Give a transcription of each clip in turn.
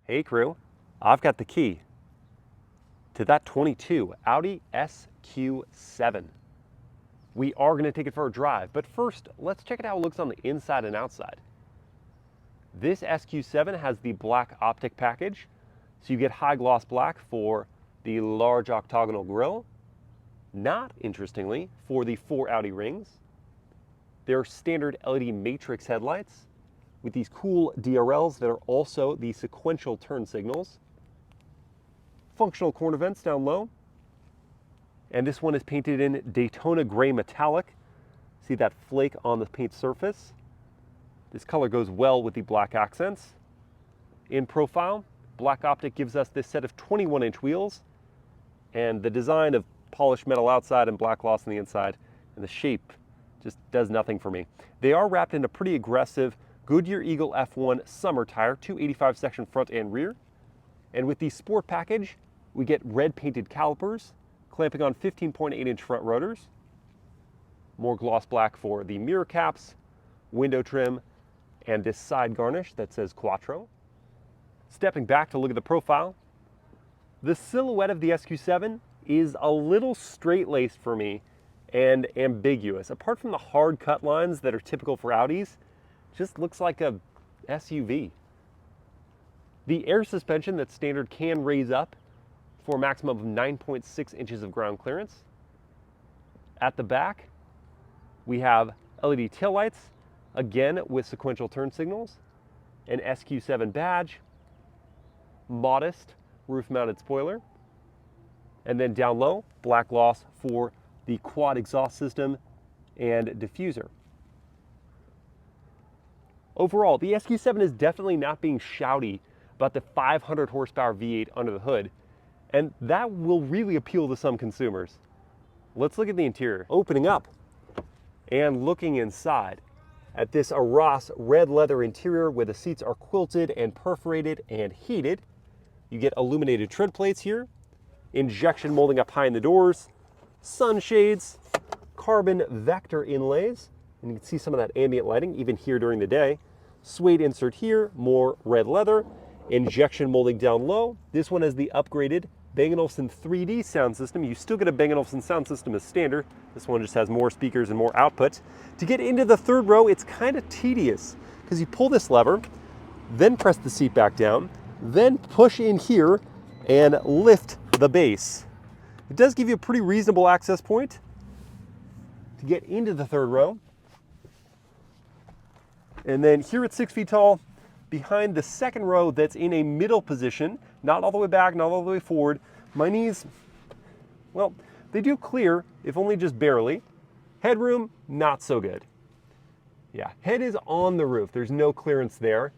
Hey crew, I've got the key to that 22 Audi SQ7. We are going to take it for a drive, but first let's check out how it looks on the inside and outside. This SQ7 has the black optic package, so you get high gloss black for the large octagonal grille. Not interestingly, for the 4 Audi rings. They're standard LED matrix headlights with these cool DRLs that are also the sequential turn signals. Functional corner vents down low. And this one is painted in Daytona Grey metallic. See that flake on the paint surface? This color goes well with the black accents. In profile, black optic gives us this set of 21-inch wheels, and the design of polished metal outside and black gloss on the inside, and the shape just does nothing for me. They are wrapped in a pretty aggressive Goodyear Eagle F1 summer tire, 285 section front and rear. And with the Sport package, we get red painted calipers, clamping on 15.8-inch front rotors. More gloss black for the mirror caps, window trim, and this side garnish that says Quattro. Stepping back to look at the profile, the silhouette of the SQ7 is a little straight-laced for me and ambiguous. Apart from the hard cut lines that are typical for Audis, just looks like a SUV. The air suspension that's standard can raise up for a maximum of 9.6 inches of ground clearance. At the back, we have LED taillights, again with sequential turn signals, an SQ7 badge, modest roof-mounted spoiler, and then down low, black gloss for the quad exhaust system and diffuser. Overall, the SQ7 is definitely not being shouty about the 500 horsepower V8 under the hood, and that will really appeal to some consumers. Let's look at the interior. Opening up and looking inside at this Arras red leather interior where the seats are quilted and perforated and heated. You get illuminated tread plates here, injection molding up high in the doors, sunshades, carbon vector inlays, and you can see some of that ambient lighting even here during the day. Suede insert here, more red leather, injection molding down low. This one has the upgraded Bang & Olufsen 3D sound system. You still get a Bang & Olufsen sound system as standard. This one just has more speakers and more output. To get into the third row, it's kind of tedious because you pull this lever, then press the seat back down, then push in here and lift the base. It does give you a pretty reasonable access point to get into the third row. And then here at 6 feet tall, behind the second row that's in a middle position, not all the way back, not all the way forward, my knees, well, they do clear, if only just barely. Headroom, not so good. Yeah, head is on the roof. There's no clearance there.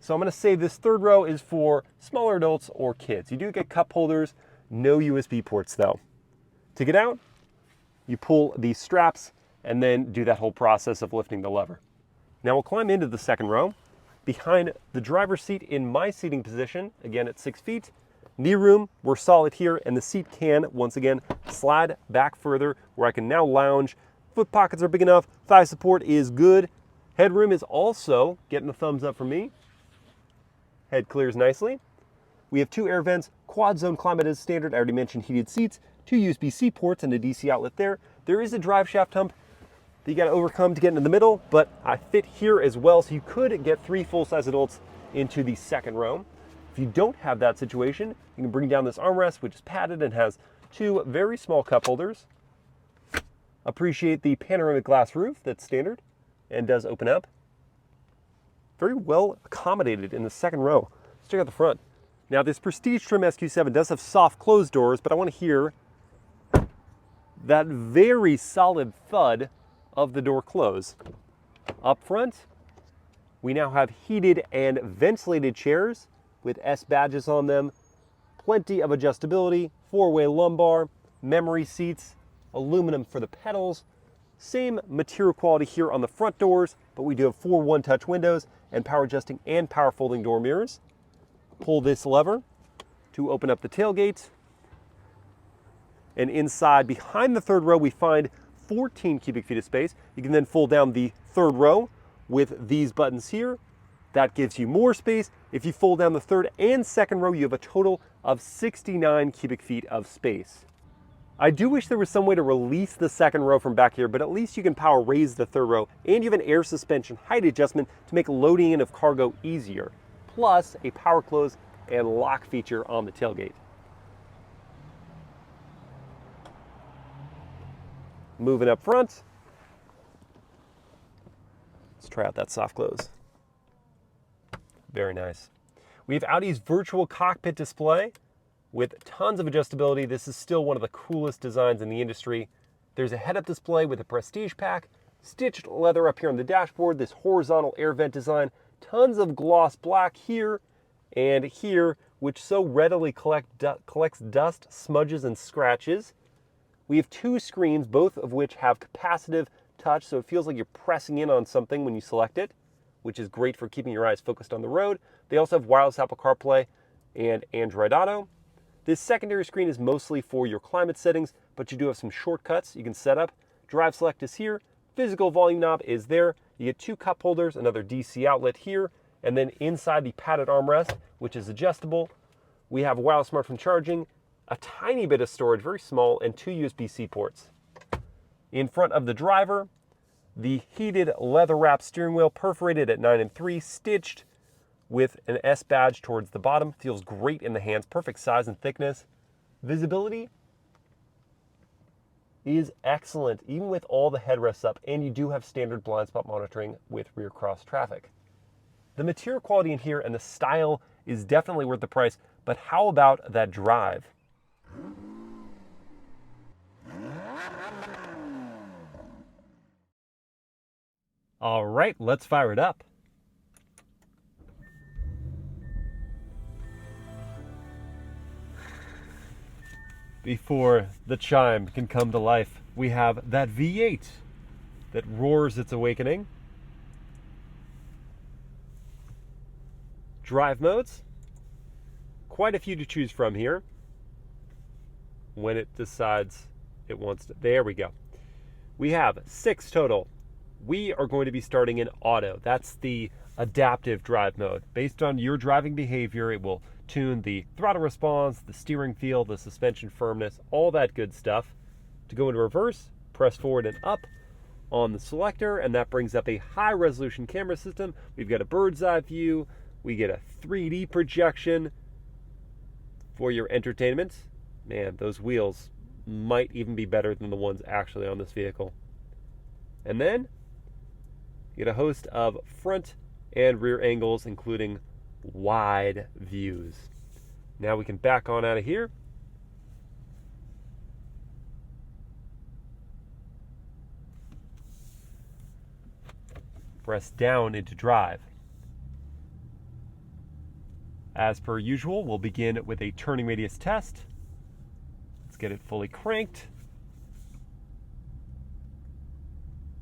So I'm gonna say this third row is for smaller adults or kids. You do get cup holders, no USB ports though. To get out, you pull these straps and then do that whole process of lifting the lever. Now we'll climb into the second row. Behind the driver's seat in my seating position, again at 6 feet, knee room, we're solid here, and the seat can, once again, slide back further where I can now lounge. Foot pockets are big enough, thigh support is good. Headroom is also getting a thumbs up from me. Head clears nicely. We have 2 air vents, quad zone climate as standard. I already mentioned heated seats, 2 USB-C ports and a DC outlet there. There is a drive shaft hump that you got to overcome to get into the middle, but I fit here as well, so you could get 3 full-size adults into the second row. If you don't have that situation, you can bring down this armrest, which is padded and has 2 very small cup holders. Appreciate the panoramic glass roof that's standard and does open up. Very well accommodated in the second row. Let's check out the front. Now this Prestige trim SQ7 does have soft closed doors, but I want to hear that very solid thud of the door close. Up front, we now have heated and ventilated chairs with S badges on them, plenty of adjustability, 4-way lumbar, memory seats, aluminum for the pedals, same material quality here on the front doors, but we do have 4 one-touch windows and power adjusting and power folding door mirrors. Pull this lever to open up the tailgate. And inside, behind the third row, we find 14 cubic feet of space. You can then fold down the third row with these buttons here That gives you more space. If you fold down the third and second row, you have a total of 69 cubic feet of space. I do wish there was some way to release the second row from back here, but at least you can power raise the third row, and you have an air suspension height adjustment to make loading in of cargo easier, plus a power close and lock feature on the tailgate. Moving up front, let's try out that soft close. Very nice. We have Audi's virtual cockpit display with tons of adjustability. This is still one of the coolest designs in the industry. There's a head-up display with a prestige pack, stitched leather up here on the dashboard, this horizontal air vent design, tons of gloss black here and here, which so readily collects dust, smudges, and scratches. We have two screens, both of which have capacitive touch, so it feels like you're pressing in on something when you select it, which is great for keeping your eyes focused on the road. They also have wireless Apple CarPlay and Android Auto. This secondary screen is mostly for your climate settings, but you do have some shortcuts you can set up. Drive select is here. Physical volume knob is there. You get two cup holders, another DC outlet here, and then inside the padded armrest, which is adjustable, we have wireless smartphone charging, a tiny bit of storage, very small, and two USB-C ports. In front of the driver, the heated leather-wrapped steering wheel, perforated at 9 3, stitched with an S badge towards the bottom. Feels great in the hands, perfect size and thickness. Visibility is excellent, even with all the headrests up, and you do have standard blind spot monitoring with rear cross traffic. The material quality in here and the style is definitely worth the price, but how about that drive? All right, let's fire it up. Before the chime can come to life, we have that V8 that roars its awakening. Drive modes, quite a few to choose from here when it decides it wants to. There we go. We have 6 total. We are going to be starting in auto. That's the adaptive drive mode. Based on your driving behavior, it will tune the throttle response, the steering feel, the suspension firmness, all that good stuff. To go into reverse, press forward and up on the selector, and that brings up a high resolution camera system. We've got a bird's eye view. We get a 3D projection for your entertainment. Man, those wheels might even be better than the ones actually on this vehicle. And then you get a host of front and rear angles, including wide views. Now we can back on out of here. Press down into drive. As per usual, we'll begin with a turning radius test. Let's get it fully cranked.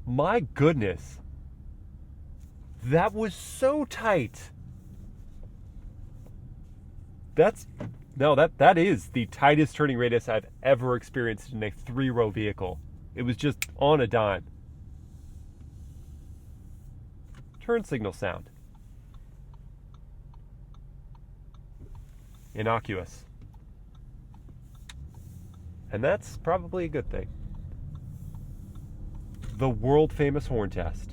My goodness. That was so tight. That is the tightest turning radius I've ever experienced in a 3-row vehicle. It was just on a dime. Turn signal sound. Innocuous. And that's probably a good thing. The world famous horn test.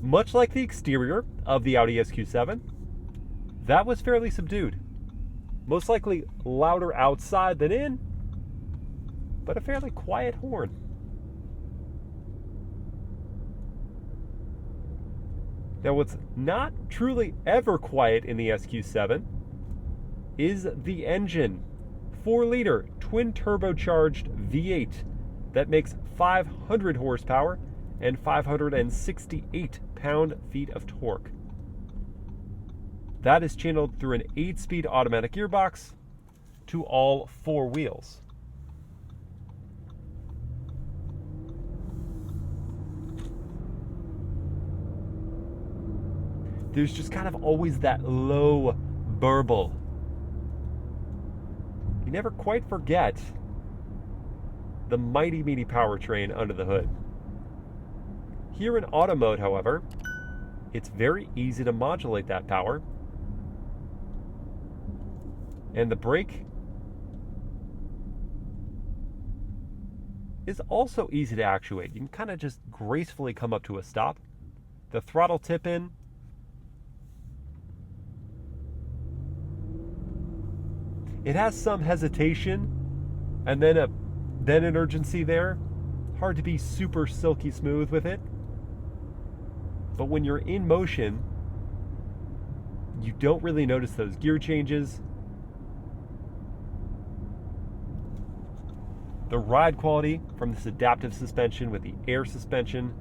Much like the exterior of the Audi SQ7, that was fairly subdued. Most likely louder outside than in, but a fairly quiet horn. Now, what's not truly ever quiet in the SQ7 is the engine. 4-liter twin-turbocharged V8 that makes 500 horsepower and 568 pound-feet of torque. That is channeled through an 8-speed automatic gearbox to all 4 wheels. There's just kind of always that low burble. You never quite forget the mighty, meaty powertrain under the hood. Here in auto mode, however, it's very easy to modulate that power. And the brake is also easy to actuate. You can kind of just gracefully come up to a stop. The throttle tip in. It has some hesitation and then an urgency there. Hard to be super silky smooth with it. But when you're in motion, you don't really notice those gear changes. The ride quality from this adaptive suspension with the air suspension.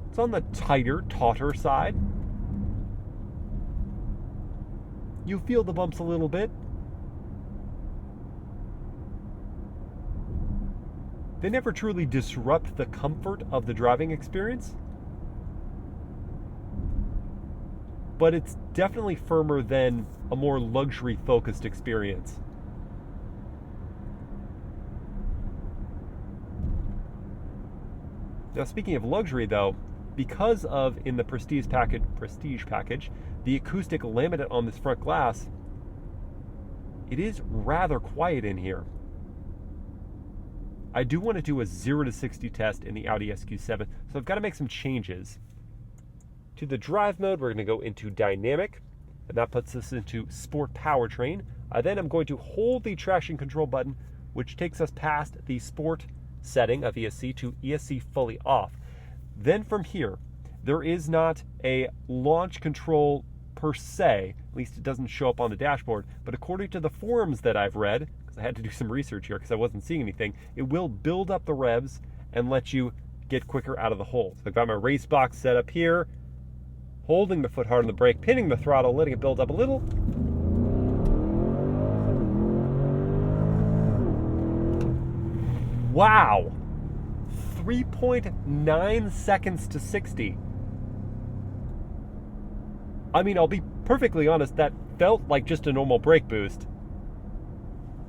It's on the tighter, tauter side. You feel the bumps a little bit. They never truly disrupt the comfort of the driving experience, but it's definitely firmer than a more luxury-focused experience. Now, speaking of luxury, though, because of, in the Prestige package, the acoustic laminate on this front glass, it is rather quiet in here. I do want to do a 0 to 60 test in the Audi SQ7, so I've got to make some changes. To the drive mode, we're going to go into dynamic, and that puts us into sport powertrain. Then I'm going to hold the traction control button, which takes us past the sport setting of ESC to ESC fully off. Then from here, there is not a launch control per se, at least it doesn't show up on the dashboard, but according to the forums that I've read, because I had to do some research here because I wasn't seeing anything, it will build up the revs and let you get quicker out of the hole. So I've got my race box set up here, holding the foot hard on the brake, pinning the throttle, letting it build up a little. Wow! 3.9 seconds to 60. I mean, I'll be perfectly honest, that felt like just a normal brake boost,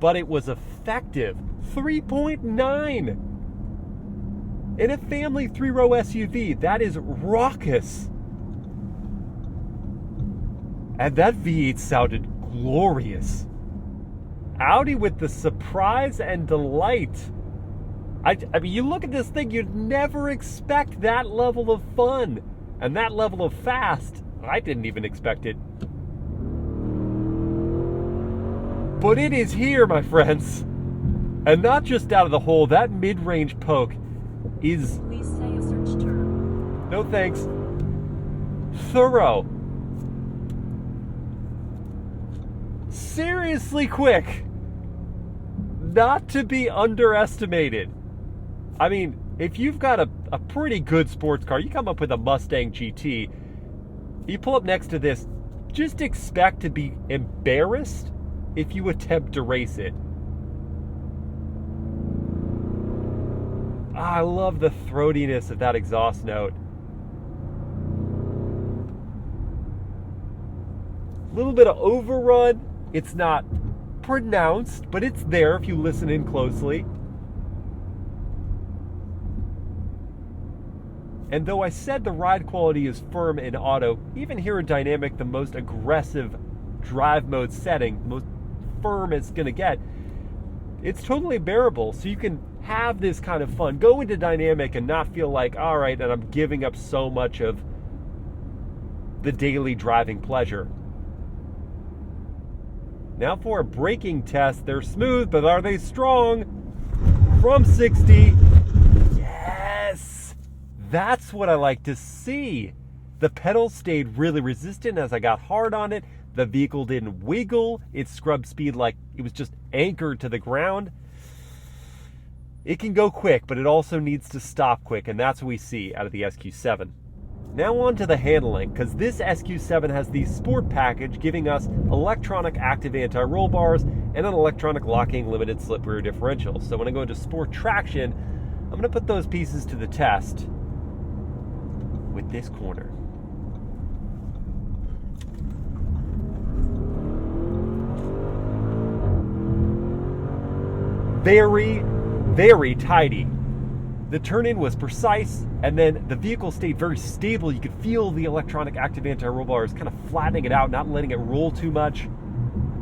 but it was effective. 3.9! In a family 3-row SUV, that is raucous. And that V8 sounded glorious. Audi with the surprise and delight. I mean, you look at this thing, you'd never expect that level of fun and that level of fast. I didn't even expect it. But it is here, my friends. And not just out of the hole, that mid-range poke is... Please say a search term. No thanks. Thorough. Seriously quick. Not to be underestimated. I mean, if you've got a pretty good sports car, you come up with a Mustang GT, you pull up next to this, just expect to be embarrassed if you attempt to race it. I love the throatiness of that exhaust note. A little bit of overrun. It's not pronounced, but it's there if you listen in closely. And though I said the ride quality is firm in auto, even here in dynamic, the most aggressive drive mode setting, the most firm it's going to get, it's totally bearable. So you can have this kind of fun. Go into dynamic and not feel like, all right, and I'm giving up so much of the daily driving pleasure. Now for a braking test. They're smooth, but are they strong? From 60. Yes! That's what I like to see. The pedal stayed really resistant as I got hard on it. The vehicle didn't wiggle. It scrubbed speed like it was just anchored to the ground. It can go quick, but it also needs to stop quick, and that's what we see out of the SQ7. Now on to the handling, because this SQ7 has the Sport package, giving us electronic active anti-roll bars and an electronic locking limited slip rear differential. So when I go into Sport traction, I'm going to put those pieces to the test with this corner. very, very tidy. The turn-in was precise, and then the vehicle stayed very stable. You could feel the electronic active anti-roll bars kind of flattening it out, not letting it roll too much.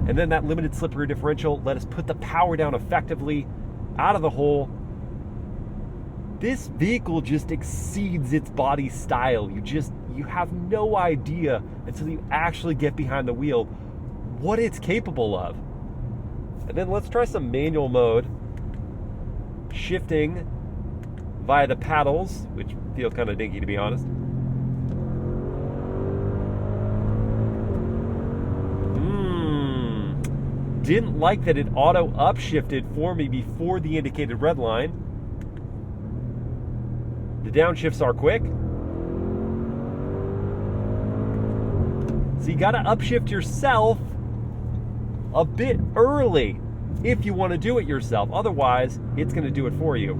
And then that limited slip rear differential let us put the power down effectively out of the hole. This vehicle just exceeds its body style. You have no idea until you actually get behind the wheel what it's capable of. And then let's try some manual mode. Shifting via the paddles, which feel kind of dinky to be honest. Didn't like that it auto upshifted for me before the indicated red line. The downshifts are quick. So you gotta upshift yourself a bit early if you want to do it yourself. Otherwise, it's gonna do it for you.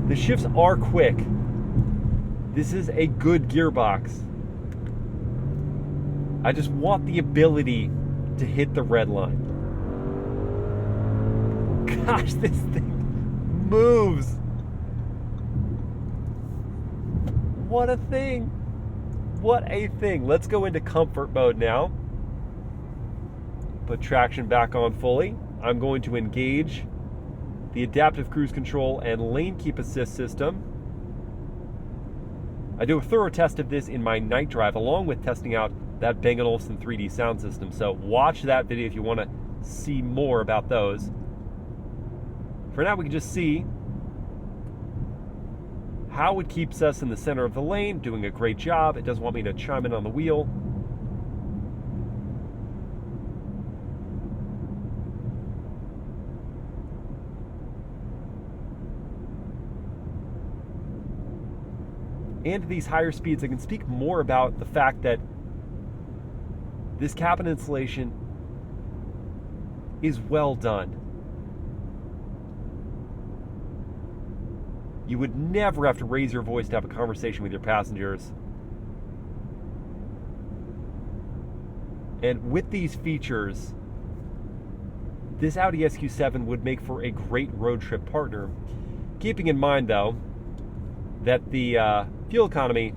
The shifts are quick. This is a good gearbox. I just want the ability to hit the red line. Gosh, this thing moves. What a thing. What a thing. Let's go into comfort mode now. Put traction back on fully. I'm going to engage the adaptive cruise control and lane keep assist system. I do a thorough test of this in my night drive, along with testing out that Bang & Olufsen 3D sound system. So watch that video if you want to see more about those. For now, we can just see how it keeps us in the center of the lane, doing a great job. It doesn't want me to chime in on the wheel. And at these higher speeds, I can speak more about the fact that this cabin insulation is well done. You would never have to raise your voice to have a conversation with your passengers. And with these features, this Audi SQ7 would make for a great road trip partner. Keeping in mind, though, that the fuel economy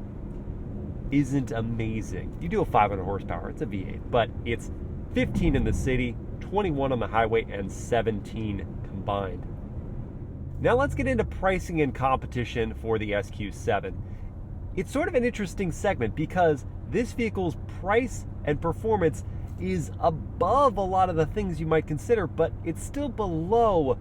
isn't amazing. You do have 500 horsepower, it's a V8, but it's 15 in the city, 21 on the highway, and 17 combined. Now let's get into pricing and competition for the SQ7. It's sort of an interesting segment because this vehicle's price and performance is above a lot of the things you might consider, but it's still below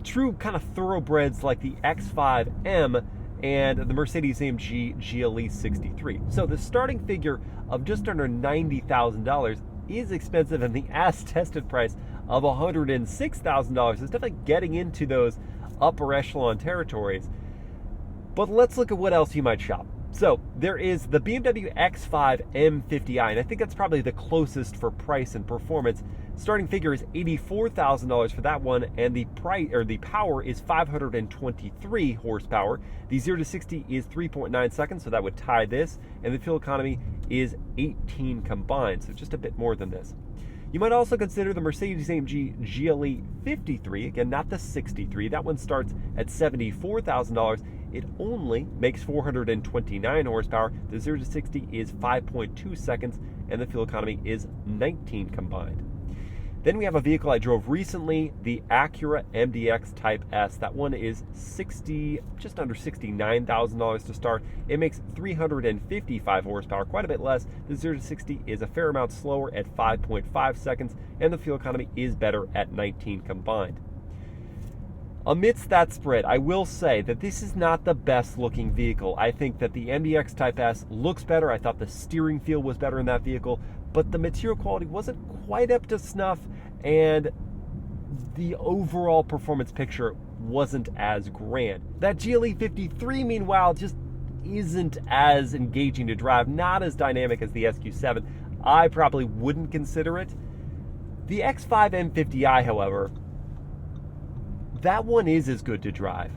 true kind of thoroughbreds like the X5M and the Mercedes-AMG GLE 63. So the starting figure of just under $90,000 is expensive, and the as-tested price of $106,000 is definitely getting into those upper echelon territories. But let's look at what else you might shop. So there is the BMW X5 M50i, and I think that's probably the closest for price and performance. Starting figure is $84,000 for that one, and the price or the power is 523 horsepower. The 0 to 60 is 3.9 seconds, so that would tie this, and the fuel economy is 18 combined, so just a bit more than this. You might also consider the Mercedes-AMG GLE 53, again, not the 63. That one starts at $74,000. It only makes 429 horsepower. The 0 to 60 is 5.2 seconds, and the fuel economy is 19 combined. Then we have a vehicle I drove recently, the Acura MDX Type S. That one is just under $69,000 to start. It makes 355 horsepower, quite a bit less. The 0 to 60 is a fair amount slower at 5.5 seconds, and the fuel economy is better at 19 combined. Amidst that spread, I will say that this is not the best looking vehicle. I think that the MDX Type S looks better. I thought the steering feel was better in that vehicle, but the material quality wasn't quite up to snuff, and the overall performance picture wasn't as grand. That GLE 53, meanwhile, just isn't as engaging to drive, not as dynamic as the SQ7. I probably wouldn't consider it. The X5 M50i, however, that one is as good to drive.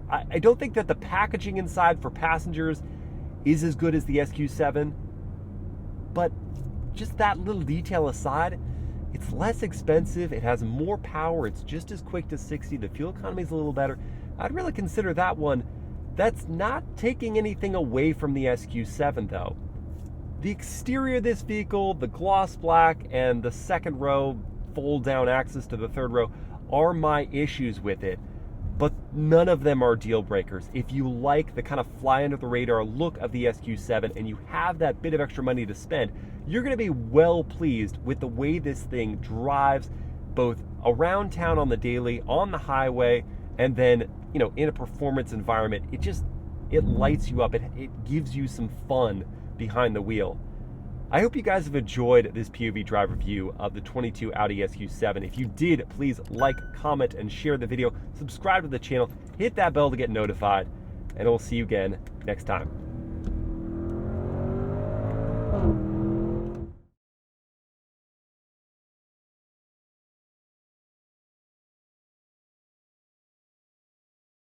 I don't think that the packaging inside for passengers is as good as the SQ7, but just that little detail aside, it's less expensive, it has more power, it's just as quick to 60, the fuel economy is a little better. I'd really consider that one. That's not taking anything away from the SQ7 though. The exterior of this vehicle, the gloss black and the second row fold down access to the third row are my issues with it, but none of them are deal breakers. If you like the kind of fly under the radar look of the SQ7 and you have that bit of extra money to spend, you're going to be well pleased with the way this thing drives both around town on the daily, on the highway, and then, you know, in a performance environment. It lights you up. It gives you some fun behind the wheel. I hope you guys have enjoyed this POV drive review of the 22 Audi SQ7. If you did, please like, comment, and share the video. Subscribe to the channel, hit that bell to get notified, and we'll see you again next time.